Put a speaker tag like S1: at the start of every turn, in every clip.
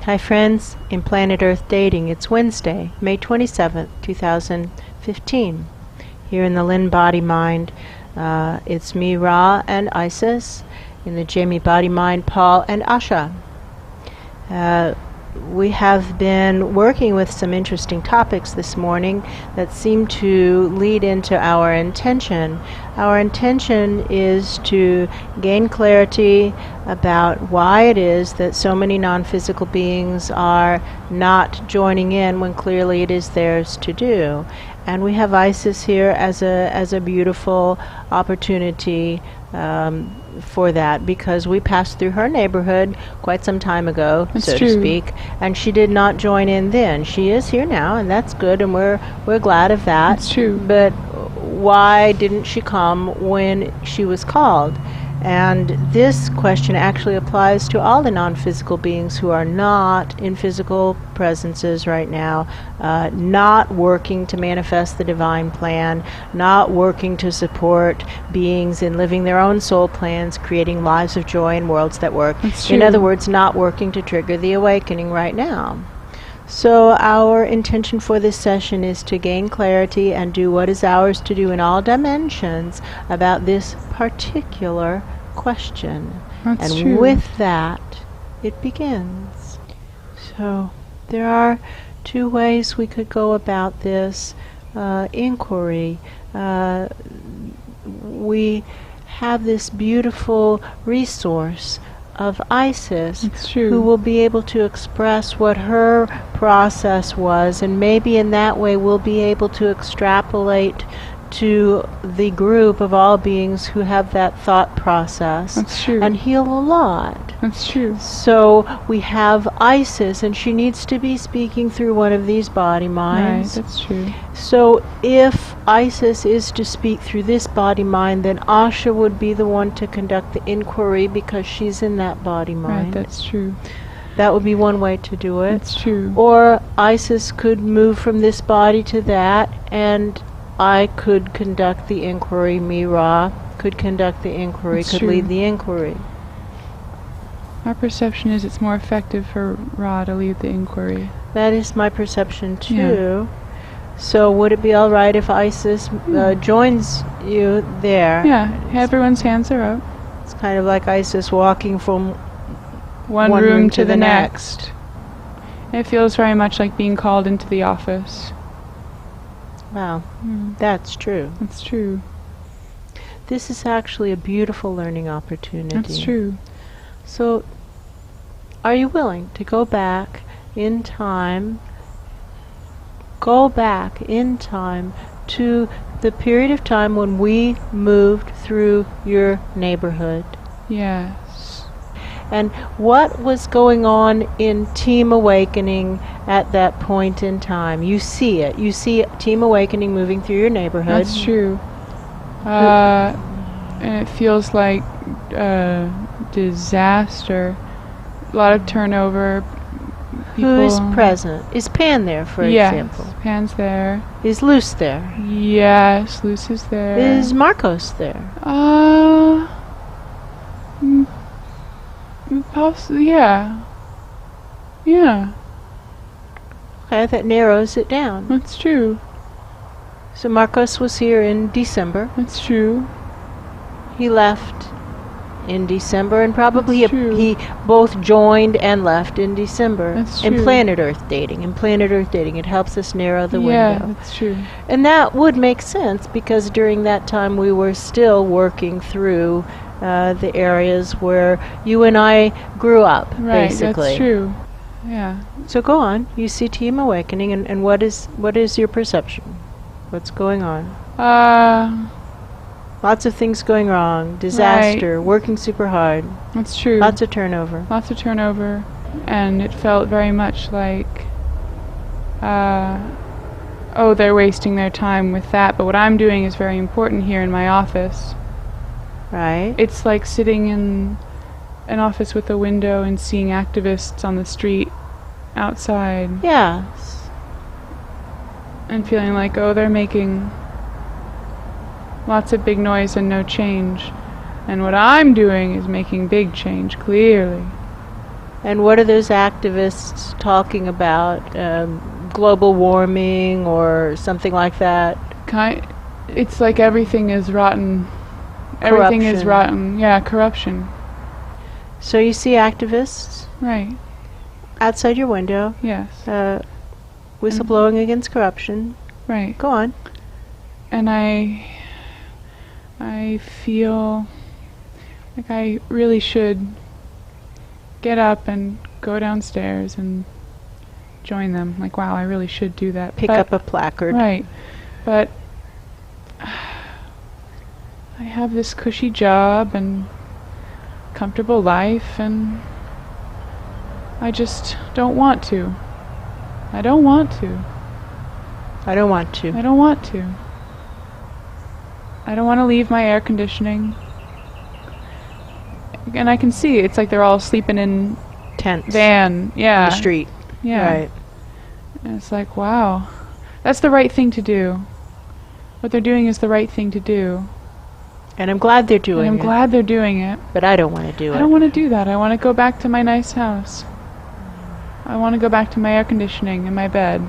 S1: Hi friends, in Planet Earth Dating, it's Wednesday, May 27th, 2015. Here in the Lynn-Body-Mind, it's me, Ra, and Isis. In the Jamie Body-Mind, Paul and Asha. We have been working with some interesting topics this morning that seem to lead into our intention. Our intention is to gain clarity about why it is that so many non-physical beings are not joining in when clearly it is theirs to do. And we have Isis here as a beautiful opportunity for that, because we passed through her neighborhood quite some time ago, so to speak, and she did not join in then. She is here now, and that's good, and we're glad of that.
S2: That's true.
S1: But why didn't she come when she was called? And this question actually applies to all the non-physical beings who are not in physical presences right now, not working to manifest the divine plan, not working to support beings in living their own soul plans, creating lives of joy and worlds that work. In other words, not working to trigger the awakening right now. So our intention for this session is to gain clarity and do what is ours to do in all dimensions about this particular question.
S2: That's
S1: and
S2: true.
S1: With that, it begins. So there are two ways we could go about this inquiry. We have this beautiful resource of Isis, who will be able to express what her process was, and maybe in that way we'll be able to extrapolate to the group of all beings who have that thought process.
S2: That's true.
S1: And heal a lot.
S2: That's true.
S1: So we have Isis, and she needs to be speaking through one of these body minds.
S2: Right, that's true.
S1: So if Isis is to speak through this body mind, then Asha would be the one to conduct the inquiry, because she's in that body mind.
S2: Right, that's true.
S1: That would be one way to do it.
S2: That's true.
S1: Or Isis could move from this body to that, and I could conduct the inquiry. Ra could conduct the inquiry, could lead the inquiry.
S2: Our perception is it's more effective for Ra to lead the inquiry.
S1: That is my perception too. Yeah. So would it be all right if Isis joins you there?
S2: Yeah, everyone's hands are up.
S1: It's kind of like Isis walking from
S2: one room to the next. It feels very much like being called into the office.
S1: Wow, that's true.
S2: That's true.
S1: This is actually a beautiful learning opportunity.
S2: That's true.
S1: So, are you willing to go back in time? Go back in time to the period of time when we moved through your neighborhood.
S2: Yes.
S1: And what was going on in Team Awakening at that point in time? You see it. You see Team Awakening moving through your neighborhood.
S2: That's true. And it feels like disaster. A lot of turnover.
S1: Who is present? Is Pan there, for example?
S2: Yes, Pan's there.
S1: Is Luce there?
S2: Yes, Luce is there.
S1: Is Marcos there?
S2: Possibly, yeah. Yeah.
S1: Okay, that narrows it down.
S2: That's true.
S1: So Marcos was here in December.
S2: That's true.
S1: He left in December, and probably
S2: That's
S1: he both joined and left in December.
S2: That's true.
S1: In Planet Earth Dating. In Planet Earth Dating, it helps us narrow the window.
S2: Yeah, that's true.
S1: And that would make sense, because during that time we were still working through the areas where you and I grew up, basically.
S2: That's true. Yeah.
S1: So go on. You see Team Awakening, and what is your perception? What's going on? Lots of things going wrong. Disaster.
S2: Right.
S1: Working super hard.
S2: That's true.
S1: Lots of turnover.
S2: Lots of turnover. And it felt very much like, they're wasting their time with that. But what I'm doing is very important here in my office.
S1: Right.
S2: It's like sitting in an office with a window and seeing activists on the street outside.
S1: Yes.
S2: And feeling like, they're making lots of big noise and no change. And what I'm doing is making big change, clearly.
S1: And what are those activists talking about? Global warming or something like that?
S2: It's like everything is rotten. Everything is
S1: Corruption.
S2: rotten. Yeah, corruption.
S1: So you see activists
S2: Right.
S1: outside your window,
S2: Yes.
S1: whistleblowing against corruption.
S2: Right.
S1: Go on.
S2: And I feel like I really should get up and go downstairs and join them. Like, wow, I really should do that.
S1: Pick up a placard.
S2: Right. But I have this cushy job and comfortable life, and I just don't want to. I don't want to.
S1: I don't want to.
S2: I don't want to. I don't want to leave my air conditioning. And I can see it's like they're all sleeping in
S1: Tents.
S2: van. Yeah.
S1: On the street.
S2: Yeah.
S1: Right.
S2: And it's like, wow. That's the right thing to do. What they're doing is the right thing to do.
S1: And I'm glad they're doing it.
S2: And I'm glad they're doing it.
S1: But I don't want to do it.
S2: I don't want to do that. I want to go back to my nice house. I want to go back to my air conditioning and my bed.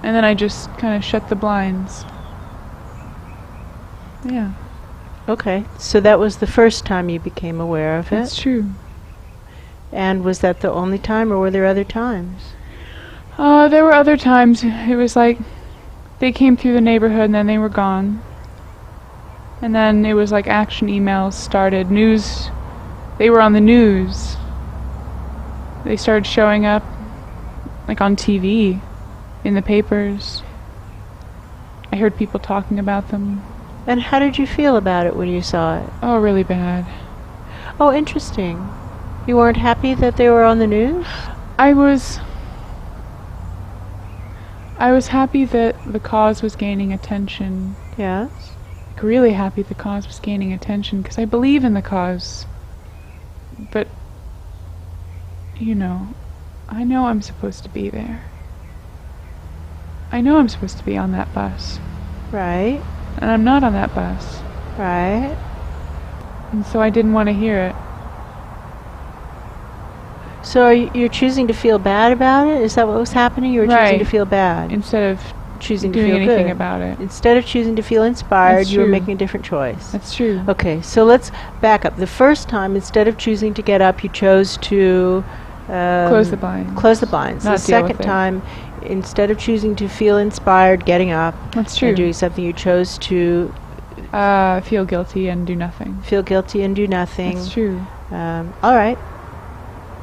S2: And then I just kind of shut the blinds. Yeah.
S1: Okay. So that was the first time you became aware of it?
S2: That's true.
S1: And was that the only time, or were there other times?
S2: There were other times. It was like they came through the neighborhood and then they were gone. And then it was like action emails started. News. They were on the news. They started showing up like on TV, in the papers. I heard people talking about them.
S1: And how did you feel about it when you saw it?
S2: Oh, really bad.
S1: Oh, interesting. You weren't happy that they were on the news?
S2: I was happy that the cause was gaining attention.
S1: Yes.
S2: Like, really happy the cause was gaining attention, because I believe in the cause. But, you know, I know I'm supposed to be there. I know I'm supposed to be on that bus.
S1: Right.
S2: And I'm not on that bus.
S1: Right.
S2: And so I didn't want to hear it.
S1: So you're choosing to feel bad about it? Is that what was happening? You were choosing to
S2: Right.
S1: feel bad?
S2: Instead of
S1: choosing to
S2: doing
S1: feel
S2: anything
S1: good.
S2: about it.
S1: Instead of choosing to feel inspired,
S2: That's
S1: you were
S2: true.
S1: making a different choice.
S2: That's true.
S1: Okay, so let's back up. The first time, instead of choosing to get up, you chose to
S2: Close the blinds.
S1: Close the blinds.
S2: Not
S1: The
S2: deal with
S1: second
S2: it.
S1: time, instead of choosing to feel inspired, getting up
S2: That's true.
S1: and doing something, you chose to
S2: Feel guilty and do nothing.
S1: feel guilty and do nothing.
S2: That's true.
S1: All right.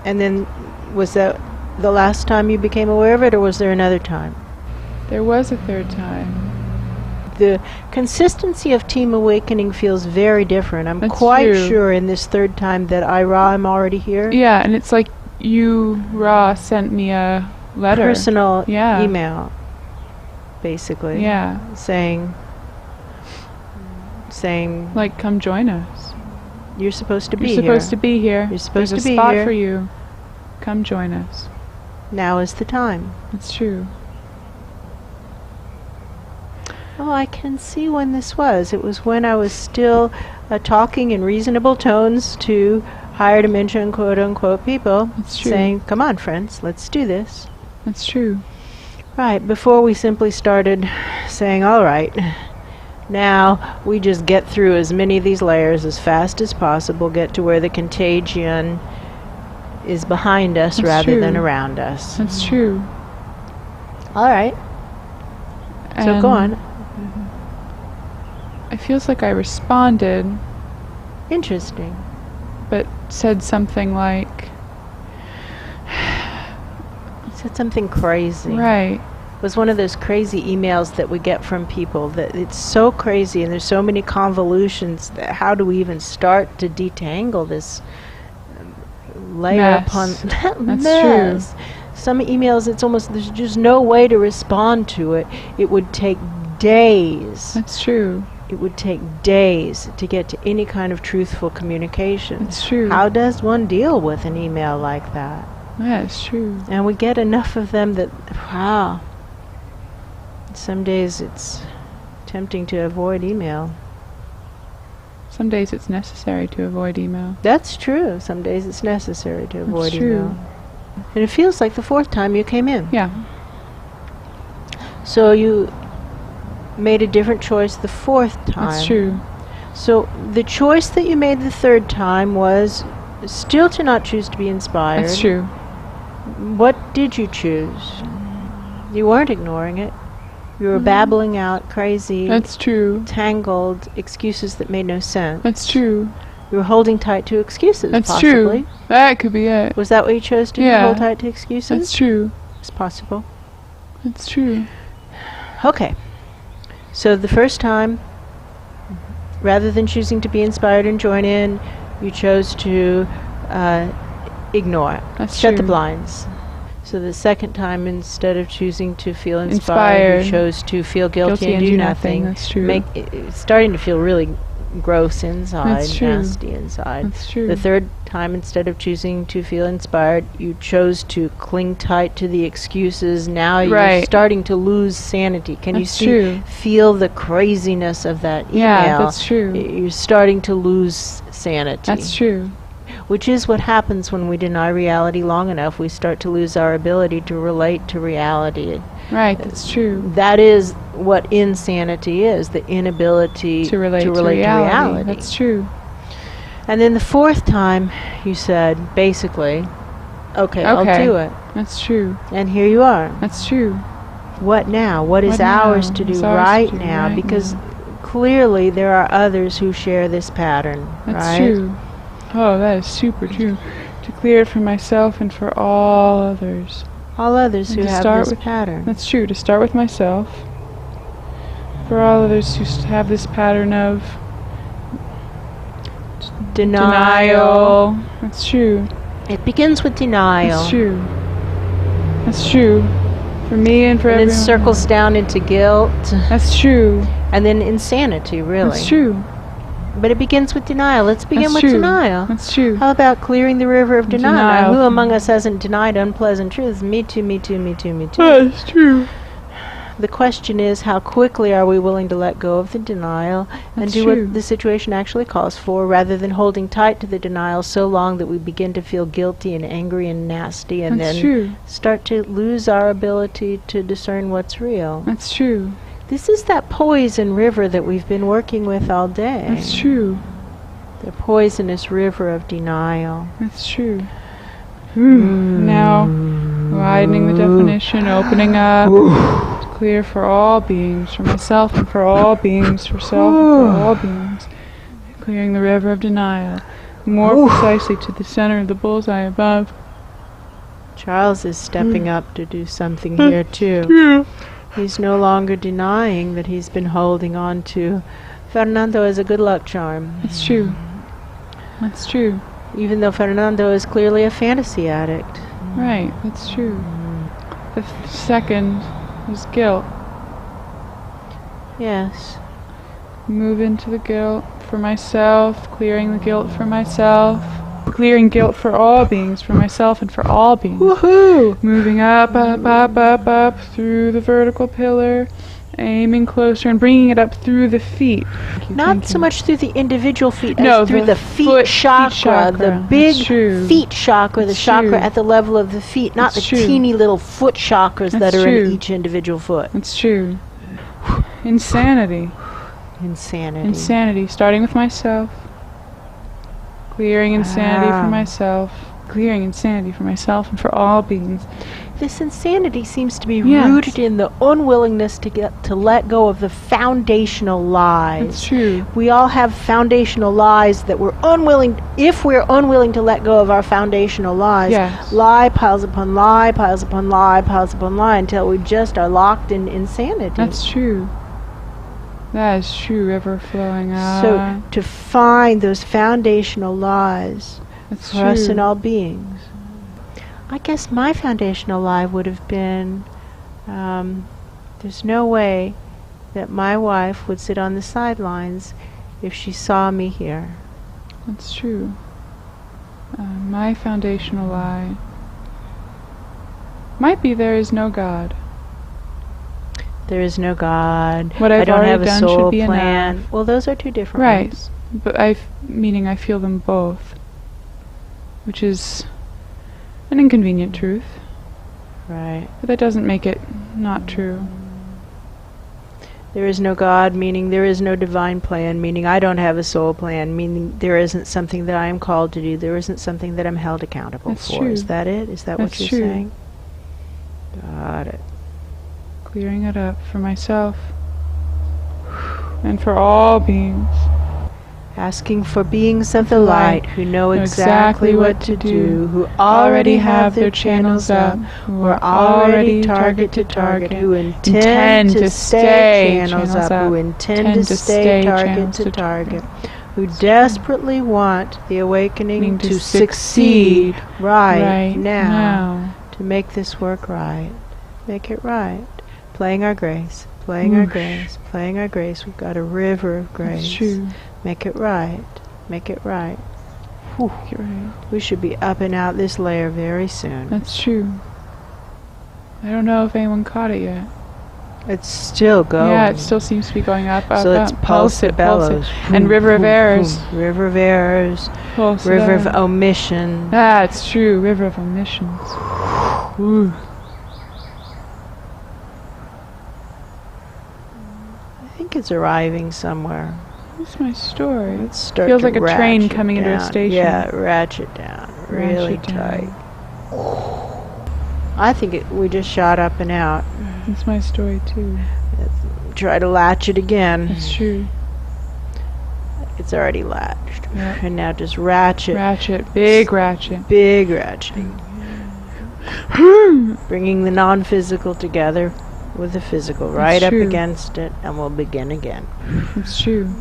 S1: And then, was that the last time you became aware of it, or was there another time?
S2: There was a third time.
S1: The consistency of Team Awakening feels very different. I'm
S2: That's
S1: quite
S2: true.
S1: sure in this third time that I'm already here.
S2: Yeah, and it's like you, Ra, sent me a letter.
S1: Personal
S2: Yeah.
S1: email, basically.
S2: Yeah.
S1: Saying,
S2: Like, come join us.
S1: you're supposed to be
S2: You're
S1: here.
S2: supposed to be here.
S1: You're supposed
S2: There's
S1: to
S2: a
S1: be
S2: spot
S1: here.
S2: for you. Come join us.
S1: Now is the time.
S2: That's true.
S1: Oh, I can see when this was. It was when I was still talking in reasonable tones to higher dimension, quote-unquote, people.
S2: That's true.
S1: Saying, come on, friends, let's do this.
S2: That's true.
S1: Right, before we simply started saying, all right, now we just get through as many of these layers as fast as possible, get to where the contagion is behind us
S2: That's
S1: rather
S2: true.
S1: than around us.
S2: That's true.
S1: All right, so go on.
S2: It feels like I responded,
S1: Interesting.
S2: but said something like,
S1: You said something crazy.
S2: right.
S1: It was one of those crazy emails that we get from people that it's so crazy and there's so many convolutions that how do we even start to detangle this layer
S2: Mess.
S1: upon
S2: That's
S1: mess. Some emails, it's almost, there's just no way to respond to it. It would take days.
S2: That's true.
S1: It would take days to get to any kind of truthful communication.
S2: That's true.
S1: How does one deal with an email like that?
S2: Yeah, it's true.
S1: And we get enough of them that, wow. Some days it's tempting to avoid email.
S2: Some days it's necessary to avoid email.
S1: That's true. Some days it's necessary to avoid
S2: That's true.
S1: email. And it feels like the fourth time you came in.
S2: Yeah.
S1: So you made a different choice the fourth time.
S2: That's true.
S1: So the choice that you made the third time was still to not choose to be inspired.
S2: That's true.
S1: What did you choose? You weren't ignoring it. You were babbling out crazy,
S2: That's true.
S1: tangled excuses that made no sense.
S2: That's true.
S1: You were holding tight to excuses,
S2: That's
S1: possibly.
S2: true. That could be it.
S1: Was that what you chose to do,
S2: Yeah.
S1: hold tight to excuses?
S2: That's true.
S1: It's possible.
S2: That's true.
S1: Okay. So the first time, rather than choosing to be inspired and join in, you chose to ignore.
S2: That's
S1: Shut the
S2: true.
S1: blinds. So the second time, instead of choosing to feel inspired, you chose to feel guilty and do nothing.
S2: That's true.
S1: It's starting to feel really gross inside,
S2: That's true.
S1: nasty inside.
S2: That's true.
S1: The third time, instead of choosing to feel inspired, you chose to cling tight to the excuses. Now you're
S2: Right.
S1: starting to lose sanity. Can
S2: That's
S1: you
S2: true.
S1: feel the craziness of that email?
S2: Yeah, that's true.
S1: You're starting to lose sanity.
S2: That's true.
S1: Which is what happens when we deny reality long enough. We start to lose our ability to relate to reality.
S2: Right, that's true.
S1: That is what insanity is, the inability
S2: To relate to
S1: reality.
S2: reality. That's true.
S1: And then the fourth time, you said, basically, okay, I'll do it.
S2: That's true.
S1: And here you are.
S2: That's true.
S1: What now? What is
S2: What now?
S1: ours to do
S2: It's ours
S1: right
S2: to do
S1: now?
S2: right
S1: Because
S2: now.
S1: clearly there are others who share this pattern,
S2: That's
S1: right?
S2: true. Oh, that is super true. To clear it for myself and for all others.
S1: All others
S2: And
S1: who
S2: to
S1: have
S2: start
S1: this
S2: with-
S1: pattern.
S2: That's true. To start with myself. For all others who have this pattern of denial. That's true.
S1: It begins with denial.
S2: That's true. That's true. For me and for
S1: And
S2: everyone.
S1: it circles down into guilt
S2: That's true.
S1: and then insanity, really.
S2: That's true.
S1: But it begins with denial. Let's begin
S2: That's
S1: with
S2: true.
S1: denial.
S2: That's true.
S1: How about clearing the river of denial? Now,
S2: Denial.
S1: who among us hasn't denied unpleasant truths? Me too, me too, me too, me too.
S2: That's true.
S1: The question is, how quickly are we willing to let go of the denial and
S2: That's
S1: do
S2: true.
S1: what the situation actually calls for, rather than holding tight to the denial so long that we begin to feel guilty and angry and nasty, and
S2: That's
S1: then
S2: true.
S1: start to lose our ability to discern what's real.
S2: That's true.
S1: This is that poison river that we've been working with all day.
S2: That's true.
S1: The poisonous river of denial.
S2: That's true. Now, widening the definition, opening up, to clear for all beings, for myself and for all beings, for self and for all beings. Clearing the river of denial, more precisely to the center of the bullseye above.
S1: Charles is stepping up to do something here too. He's no longer denying that he's been holding on to Fernando as a good luck charm.
S2: That's true. That's true.
S1: Even though Fernando is clearly a fantasy addict.
S2: Right, that's true. The second is guilt.
S1: Yes.
S2: Move into the guilt for myself, clearing the guilt for myself, clearing guilt for all beings, for myself and for all beings.
S1: Woohoo!
S2: Moving up, up, up, up, up through the vertical pillar, aiming closer and bringing it up through the feet.
S1: Not so much through the individual feet
S2: No,
S1: as through
S2: the
S1: the feet
S2: foot
S1: chakra, the
S2: chakra.
S1: big
S2: That's true.
S1: feet chakra, the
S2: That's
S1: chakra
S2: true.
S1: at the level of the feet, not
S2: That's
S1: the
S2: true.
S1: teeny little foot chakras that
S2: That's
S1: are in
S2: true.
S1: each individual foot.
S2: That's true. Insanity.
S1: Insanity.
S2: Insanity, starting with myself. Clearing insanity
S1: Ah.
S2: for myself. Clearing insanity for myself and for all beings.
S1: This insanity seems to be
S2: Yes.
S1: rooted in the unwillingness to let go of the foundational lies.
S2: That's true.
S1: We all have foundational lies that we're unwilling, if we're unwilling to let go of our foundational lies,
S2: Yes.
S1: lie piles upon lie, piles upon lie, piles upon lie, until we just are locked in insanity.
S2: That's true. That is true, river flowing out.
S1: So to find those foundational lies
S2: That's
S1: for
S2: true.
S1: us and all beings. I guess my foundational lie would have been, there's no way that my wife would sit on the sidelines if she saw me here.
S2: That's true. My foundational lie might be there is no God.
S1: There is no God.
S2: What
S1: I
S2: I've
S1: don't
S2: already
S1: have a
S2: done
S1: soul
S2: should be
S1: plan.
S2: enough.
S1: Well, those are two different
S2: Right.
S1: ones.
S2: but meaning I feel them both, which is an inconvenient truth.
S1: Right.
S2: But that doesn't make it not true.
S1: There is no God, meaning there is no divine plan, meaning I don't have a soul plan, meaning there isn't something that I am called to do, there isn't something that I'm held accountable
S2: That's
S1: for.
S2: true.
S1: Is that it? Is that
S2: That's
S1: what you're
S2: true.
S1: saying? Got it.
S2: Clearing it up for myself and for all beings.
S1: Asking for beings of the light who know exactly what to do, who already have their channels up, who are already target to target, who intend to stay channels up, who intend to stay target to target, who desperately want the awakening to succeed right now, to make this work right. Make it right. Playing our grace, playing our grace, playing our grace. We've got a river of grace.
S2: That's true.
S1: Make it right. Make it right. Whew.
S2: Make it right.
S1: We should be up and out this layer very soon.
S2: That's true. I don't know if anyone caught it yet.
S1: It's still going.
S2: Yeah, it still seems to be going up, up,
S1: So
S2: up.
S1: let's pulse it, bellows.
S2: And River of Errors.
S1: River of Errors.
S2: Pulse it
S1: River of
S2: up.
S1: Omission.
S2: Ah, it's true. River of Omissions. Ooh.
S1: I think it's arriving somewhere.
S2: That's my story.
S1: Let's start
S2: Feels
S1: to
S2: like a train
S1: ratchet
S2: coming into a
S1: down.
S2: station.
S1: Yeah, ratchet down. Really
S2: Ratchet down.
S1: tight. I think we just shot up and out.
S2: That's my story too.
S1: Try to latch it again.
S2: That's true.
S1: It's already latched.
S2: Yep.
S1: And now just ratchet.
S2: Ratchet. Big ratchet.
S1: Big ratcheting. Bringing the non-physical together with the physical right up
S2: true.
S1: against it, and we'll begin again.
S2: It's true.